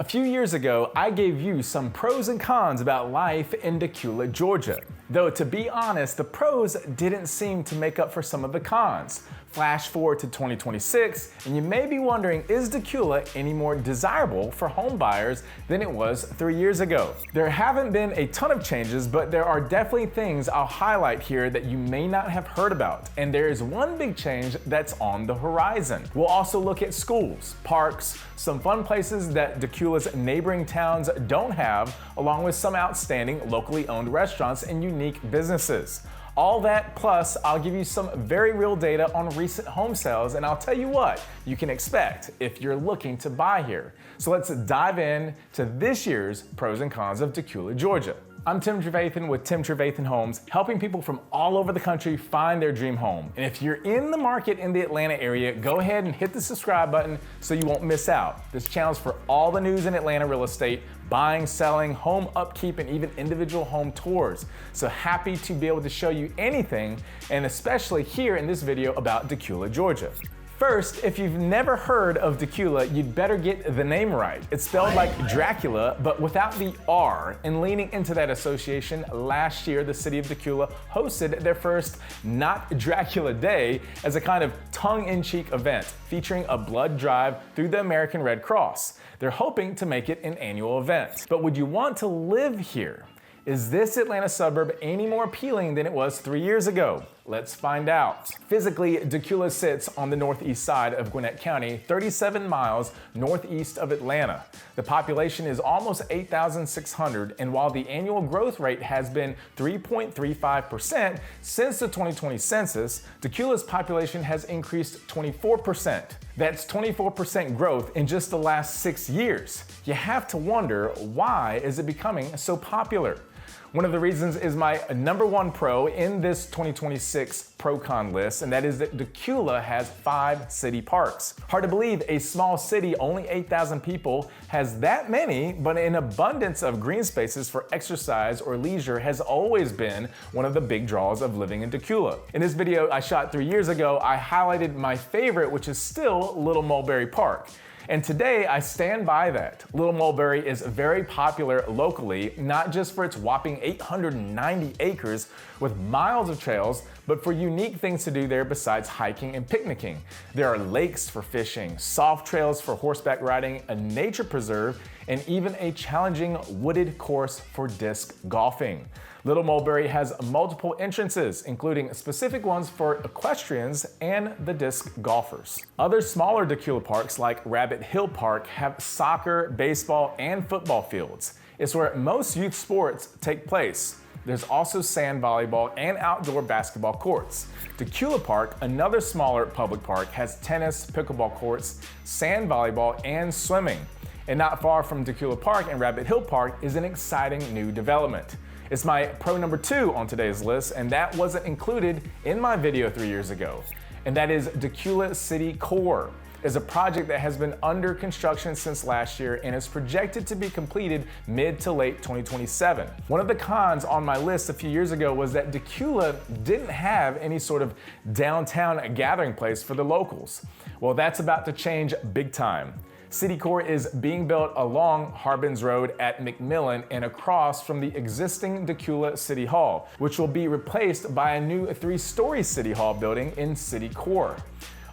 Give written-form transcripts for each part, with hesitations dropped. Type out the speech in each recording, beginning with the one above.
A few years ago, I gave you some pros and cons about life in Dacula, Georgia. Though to be honest, the pros didn't seem to make up for some of the cons. Flash forward to 2026, and you may be wondering, is Dacula any more desirable for home buyers than it was 3 years ago? There haven't been a ton of changes, but there are definitely things I'll highlight here that you may not have heard about. And there is one big change that's on the horizon. We'll also look at schools, parks, some fun places that Dacula's neighboring towns don't have, along with some outstanding locally owned restaurants and unique businesses. All that plus I'll give you some very real data on recent home sales, and I'll tell you what you can expect if you're looking to buy here. So let's dive in to this year's pros and cons of Dacula, Georgia. I'm Tim Trevathan with Tim Trevathan Homes, helping people from all over the country find their dream home. And if you're in the market in the Atlanta area, go ahead and hit the subscribe button so you won't miss out. This channel's for all the news in Atlanta real estate, buying, selling, home upkeep, and even individual home tours. So happy to be able to show you anything, and especially here in this video about Dacula, Georgia. First, if you've never heard of Dacula, you'd better get the name right. It's spelled like Dracula, but without the R. And leaning into that association, last year the city of Dacula hosted their first Not Dracula Day as a kind of tongue-in-cheek event featuring a blood drive through the American Red Cross. They're hoping to make it an annual event. But would you want to live here? Is this Atlanta suburb any more appealing than it was 3 years ago? Let's find out. Physically, Dacula sits on the northeast side of Gwinnett County, 37 miles northeast of Atlanta. The population is almost 8,600, and while the annual growth rate has been 3.35% since the 2020 census, Dacula's population has increased 24%. That's 24% growth in just the last 6 years. You have to wonder, why is it becoming so popular? One of the reasons is my number one pro in this 2026 pro-con list, and that is that Dacula has 5 city parks. Hard to believe a small city, only 8,000 people, has that many, but an abundance of green spaces for exercise or leisure has always been one of the big draws of living in Dacula. In this video I shot 3 years ago, I highlighted my favorite, which is still Little Mulberry Park. And today I stand by that. Little Mulberry is very popular locally, not just for its whopping 890 acres with miles of trails, but for unique things to do there besides hiking and picnicking. There are lakes for fishing, soft trails for horseback riding, a nature preserve, and even a challenging wooded course for disc golfing. Little Mulberry has multiple entrances, including specific ones for equestrians and the disc golfers. Other smaller Dacula parks like Rabbit Hill Park have soccer, baseball, and football fields. It's where most youth sports take place. There's also sand volleyball and outdoor basketball courts. Dacula Park, another smaller public park, has tennis, pickleball courts, sand volleyball, and swimming. And not far from Dacula Park and Rabbit Hill Park is an exciting new development. It's my pro number 2 on today's list, and that wasn't included in my video 3 years ago. And that is Dacula City Core. It's a project that has been under construction since last year and is projected to be completed mid to late 2027. One of the cons on my list a few years ago was that Dacula didn't have any sort of downtown gathering place for the locals. Well, that's about to change big time. City Core is being built along Harbins Road at McMillan and across from the existing Dacula City Hall, which will be replaced by a new 3-story City Hall building in City Core.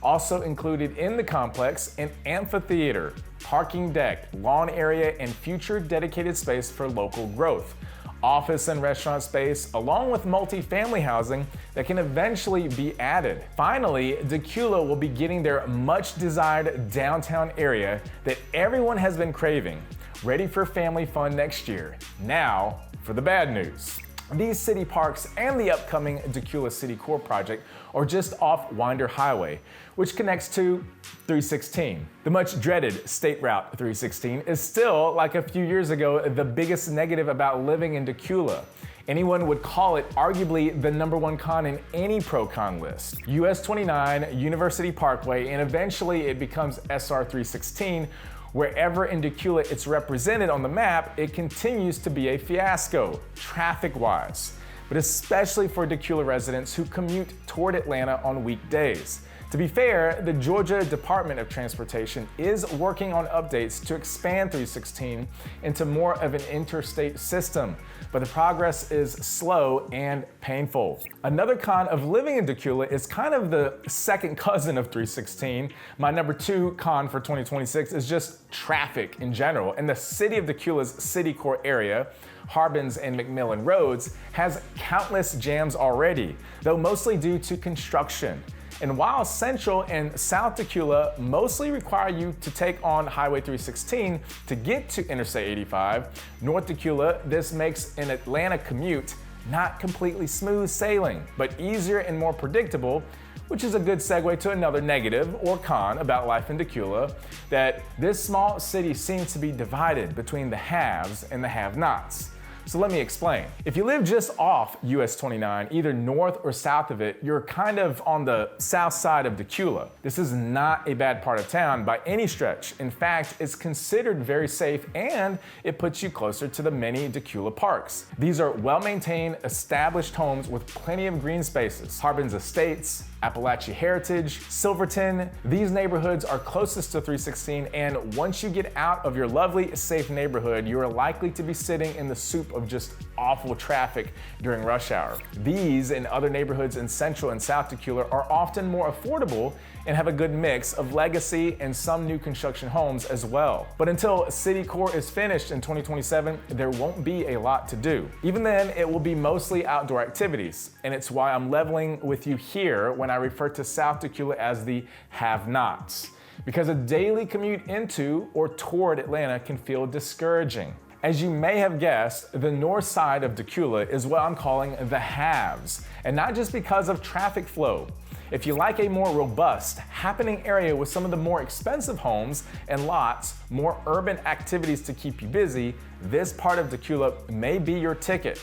Also included in the complex, an amphitheater, parking deck, lawn area, and future dedicated space for local growth. Office and restaurant space, along with multi-family housing that can eventually be added. Finally, Dacula will be getting their much desired downtown area that everyone has been craving, ready for family fun next year. Now for the bad news. These city parks and the upcoming Dacula City Core project are just off Winder Highway, which connects to 316. The much dreaded State Route 316 is still, like a few years ago, the biggest negative about living in Dacula. Anyone would call it arguably the number one con in any pro-con list. US 29, University Parkway, and eventually it becomes SR 316. Wherever in Dacula it's represented on the map, it continues to be a fiasco, traffic-wise, but especially for Dacula residents who commute toward Atlanta on weekdays. To be fair, the Georgia Department of Transportation is working on updates to expand 316 into more of an interstate system, but the progress is slow and painful. Another con of living in Dacula is kind of the second cousin of 316. My number 2 con for 2026 is just traffic in general. And the city of Dacula's city core area, Harbins and McMillan roads, has countless jams already, though mostly due to construction. And while Central and South Dacula mostly require you to take on Highway 316 to get to Interstate 85, North Dacula, this makes an Atlanta commute not completely smooth sailing, but easier and more predictable, which is a good segue to another negative or con about life in Dacula, that this small city seems to be divided between the haves and the have-nots. So let me explain. If you live just off US 29, either north or south of it, you're kind of on the south side of Dacula. This is not a bad part of town by any stretch. In fact, it's considered very safe and it puts you closer to the many Dacula parks. These are well-maintained, established homes with plenty of green spaces. Harbins Estates, Appalachia Heritage, Silverton, these neighborhoods are closest to 316, and once you get out of your lovely, safe neighborhood, you are likely to be sitting in the soup of just awful traffic during rush hour. These and other neighborhoods in Central and South Dacula are often more affordable and have a good mix of legacy and some new construction homes as well. But until City Core is finished in 2027, there won't be a lot to do. Even then, it will be mostly outdoor activities, and it's why I'm leveling with you here when I refer to South Dacula as the have-nots, because a daily commute into or toward Atlanta can feel discouraging. As you may have guessed, the north side of Dacula is what I'm calling the haves, and not just because of traffic flow. If you like a more robust, happening area with some of the more expensive homes and lots, more urban activities to keep you busy, this part of Dacula may be your ticket.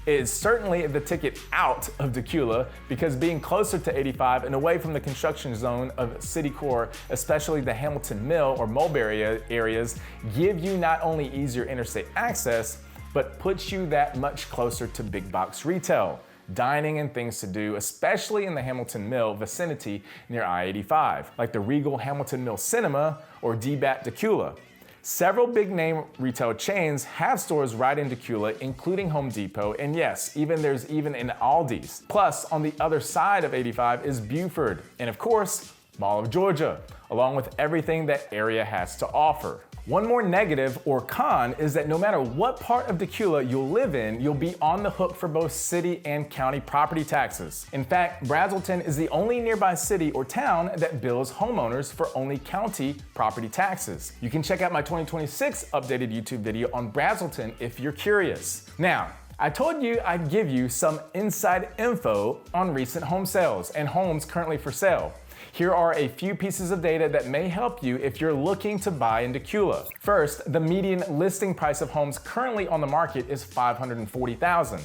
It is certainly the ticket out of Dacula because being closer to 85 and away from the construction zone of City Core, especially the Hamilton Mill or Mulberry areas, give you not only easier interstate access, but puts you that much closer to big box retail, dining and things to do, especially in the Hamilton Mill vicinity near I-85, like the Regal Hamilton Mill Cinema or D-Bat Dacula. Several big name retail chains have stores right in Dacula, including Home Depot, and yes, there's even an Aldi's. Plus, on the other side of 85 is Buford, and of course, Mall of Georgia, along with everything that area has to offer. One more negative or con is that no matter what part of Dacula you'll live in, you'll be on the hook for both city and county property taxes. In fact, Braselton is the only nearby city or town that bills homeowners for only county property taxes. You can check out my 2026 updated YouTube video on Braselton if you're curious. Now, I told you I'd give you some inside info on recent home sales and homes currently for sale. Here are a few pieces of data that may help you if you're looking to buy in Dacula. First, the median listing price of homes currently on the market is $540,000.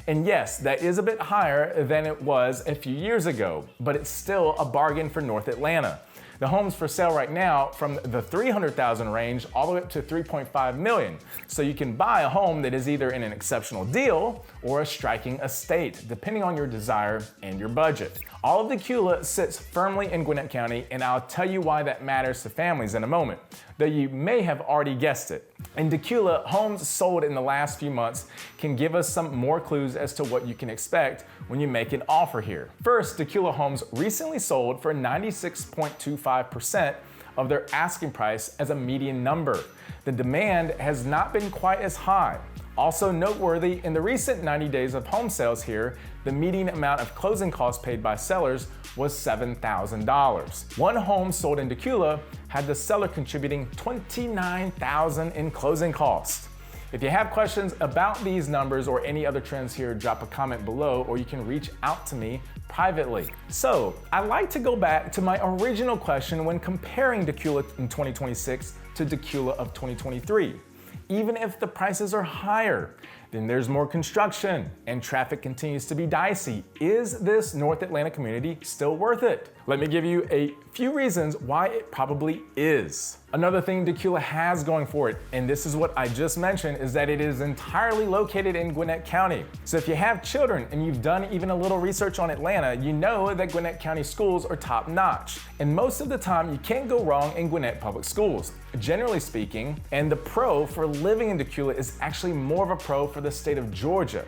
And yes, that is a bit higher than it was a few years ago, but it's still a bargain for North Atlanta. The homes for sale right now from the $300,000 range all the way up to $3.5 million. So you can buy a home that is either in an exceptional deal or a striking estate, depending on your desire and your budget. All of Dacula sits firmly in Gwinnett County, and I'll tell you why that matters to families in a moment, though you may have already guessed it. In Dacula, homes sold in the last few months can give us some more clues as to what you can expect when you make an offer here. First, Dacula homes recently sold for 96.25% of their asking price as a median number. The demand has not been quite as high. Also noteworthy, in the recent 90 days of home sales here, the median amount of closing costs paid by sellers was $7,000. One home sold in Dacula had the seller contributing $29,000 in closing costs. If you have questions about these numbers or any other trends here, drop a comment below, or you can reach out to me privately. So, I like to go back to my original question when comparing Dacula in 2026 to Dacula of 2023. Even if the prices are higher, then there's more construction and traffic continues to be dicey. Is this North Atlanta community still worth it? Let me give you a few reasons why it probably is. Another thing Dacula has going for it, and this is what I just mentioned, is that it is entirely located in Gwinnett County. So if you have children and you've done even a little research on Atlanta, you know that Gwinnett County schools are top notch. And most of the time you can't go wrong in Gwinnett public schools, generally speaking. And the pro for living in Dacula is actually more of a pro for the state of Georgia.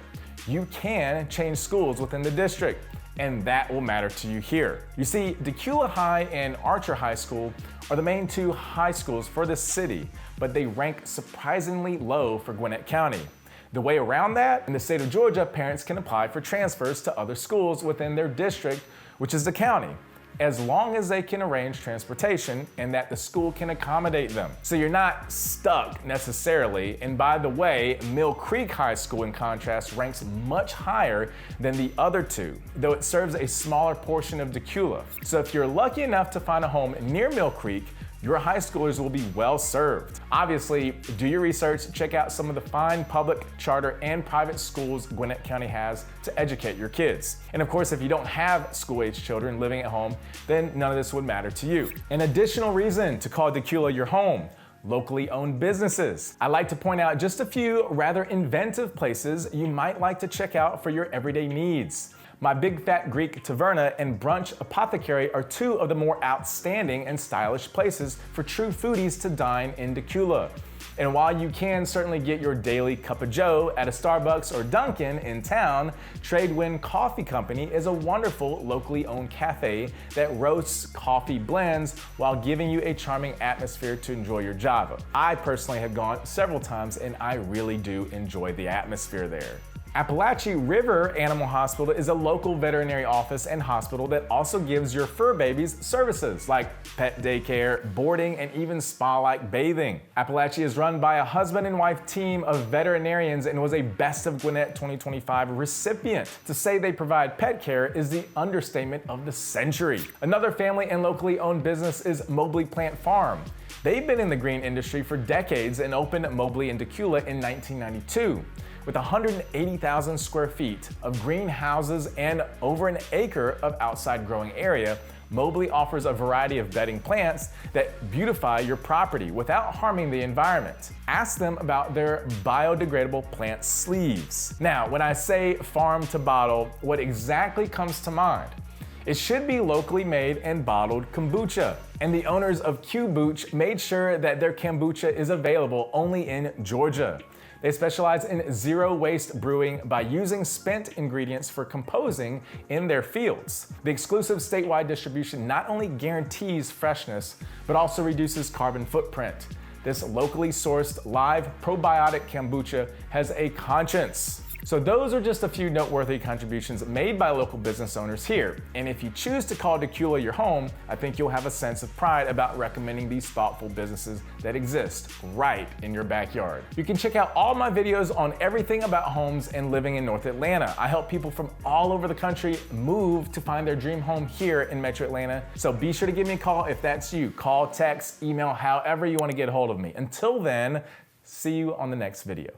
You can change schools within the district, and that will matter to you here. You see, Dacula High and Archer High School are the main two high schools for the city, but they rank surprisingly low for Gwinnett County. The way around that, in the state of Georgia, parents can apply for transfers to other schools within their district, which is the county, as long as they can arrange transportation and that the school can accommodate them. So you're not stuck necessarily. And by the way, Mill Creek High School, in contrast, ranks much higher than the other two, though it serves a smaller portion of Dacula. So if you're lucky enough to find a home near Mill Creek, your high schoolers will be well served. Obviously, do your research, check out some of the fine public, charter, and private schools Gwinnett County has to educate your kids. And of course, if you don't have school-age children living at home, then none of this would matter to you. An additional reason to call Dacula your home: locally owned businesses. I like to point out just a few rather inventive places you might like to check out for your everyday needs. My Big Fat Greek Taverna and Brunch Apothecary are two of the more outstanding and stylish places for true foodies to dine in Dacula. And while you can certainly get your daily cup of joe at a Starbucks or Dunkin' in town, Trevathan Coffee Company is a wonderful locally owned cafe that roasts coffee blends while giving you a charming atmosphere to enjoy your Java. I personally have gone several times and I really do enjoy the atmosphere there. Appalachian River Animal Hospital is a local veterinary office and hospital that also gives your fur babies services like pet daycare, boarding, and even spa-like bathing. Appalachia is run by a husband and wife team of veterinarians and was a Best of Gwinnett 2025 recipient. To say they provide pet care is the understatement of the century. Another family and locally owned business is Mobley Plant Farm. They've been in the green industry for decades and opened Mobley in Dacula in 1992. With 180,000 square feet of greenhouses and over an acre of outside growing area, Mobley offers a variety of bedding plants that beautify your property without harming the environment. Ask them about their biodegradable plant sleeves. Now, when I say farm to bottle, what exactly comes to mind? It should be locally made and bottled kombucha. And the owners of Q-Booch made sure that their kombucha is available only in Georgia. They specialize in zero waste brewing by using spent ingredients for composing in their fields. The exclusive statewide distribution not only guarantees freshness, but also reduces carbon footprint. This locally sourced live probiotic kombucha has a conscience. So those are just a few noteworthy contributions made by local business owners here. And if you choose to call Dacula your home, I think you'll have a sense of pride about recommending these thoughtful businesses that exist right in your backyard. You can check out all my videos on everything about homes and living in North Atlanta. I help people from all over the country move to find their dream home here in Metro Atlanta. So be sure to give me a call if that's you. Call, text, email, however you want to get a hold of me. Until then, see you on the next video.